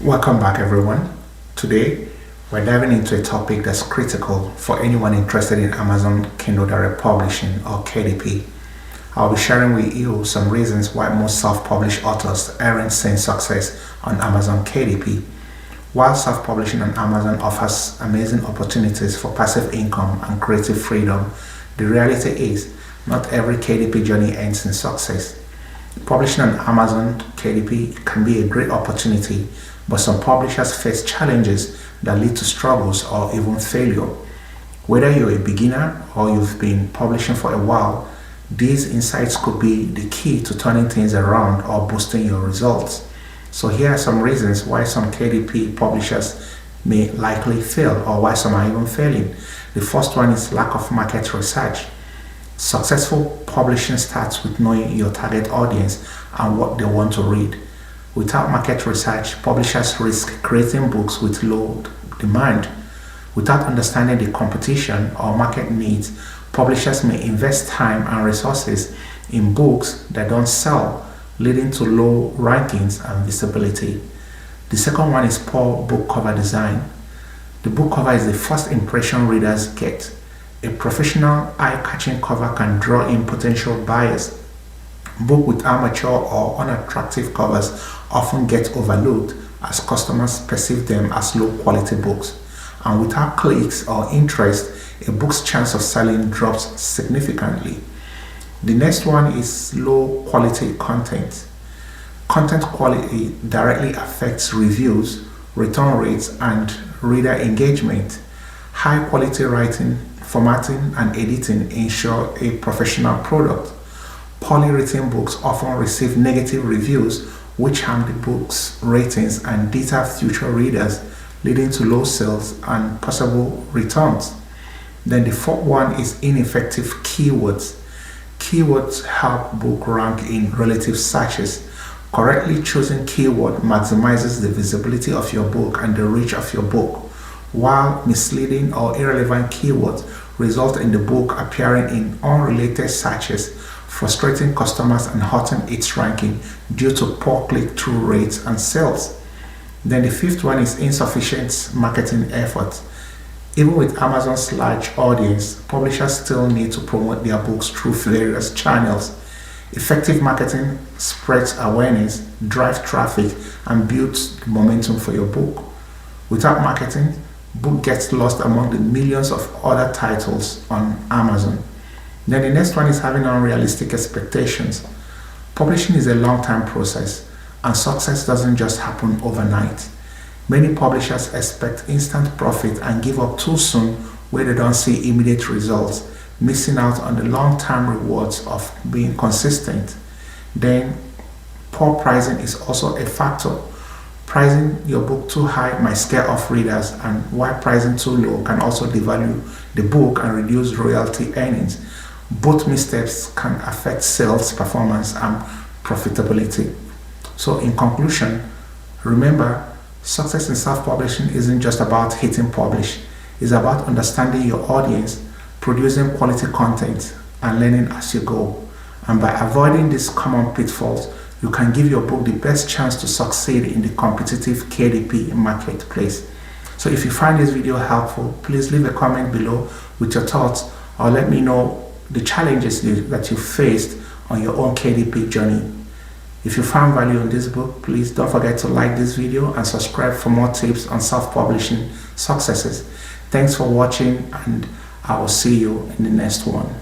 Welcome back, everyone. Today, we're diving into a topic that's critical for anyone interested in Amazon Kindle Direct Publishing or KDP. I'll be sharing with you some reasons why most self-published authors aren't seeing success on Amazon KDP. While self-publishing on Amazon offers amazing opportunities for passive income and creative freedom, the reality is not every KDP journey ends in success. Publishing on Amazon KDP can be a great opportunity, but some publishers face challenges that lead to struggles or even failure. Whether you're a beginner or you've been publishing for a while, these insights could be the key to turning things around or boosting your results. So here are some reasons why some KDP publishers may likely fail or why some are even failing. The first one is lack of market research. Successful publishing starts with knowing your target audience and what they want to read. Without market research, publishers risk creating books with low demand. Without understanding the competition or market needs, publishers may invest time and resources in books that don't sell, leading to low rankings and visibility. The second one is poor book cover design. The book cover is the first impression readers get. A professional, eye-catching cover can draw in potential buyers. Books with amateur or unattractive covers often get overlooked as customers perceive them as low-quality books. And without clicks or interest, a book's chance of selling drops significantly. The next one is low-quality content. Content quality directly affects reviews, return rates, and reader engagement. High-quality writing, formatting, and editing ensure a professional product. Poorly written books often receive negative reviews, which harm the book's ratings and deter future readers, leading to low sales and possible returns. Then the fourth one is ineffective keywords. Keywords help book rank in relative searches. Correctly choosing keyword maximizes the visibility of your book and the reach of your book, while misleading or irrelevant keywords result in the book appearing in unrelated searches, frustrating customers and hurting its ranking due to poor click-through rates and sales. Then the fifth one is insufficient marketing efforts. Even with Amazon's large audience, publishers still need to promote their books through various channels. Effective marketing spreads awareness, drives traffic, and builds momentum for your book. Without marketing, book gets lost among the millions of other titles on Amazon. Then the next one is having unrealistic expectations. Publishing is a long-term process, and success doesn't just happen overnight. Many publishers expect instant profit and give up too soon where they don't see immediate results, missing out on the long-term rewards of being consistent. Then poor pricing is also a factor. Pricing your book too high might scare off readers, and while pricing too low can also devalue the book and reduce royalty earnings. Both missteps can affect sales performance and profitability. So in conclusion, remember, success in self-publishing isn't just about hitting publish. It's about understanding your audience, producing quality content, and learning as you go. And by avoiding these common pitfalls, you can give your book the best chance to succeed in the competitive KDP marketplace. So if you find this video helpful, please leave a comment below with your thoughts, or let me know the challenges that you faced on your own KDP journey. If you found value in this book, please don't forget to like this video and subscribe for more tips on self-publishing successes. Thanks for watching, and I will see you in the next one.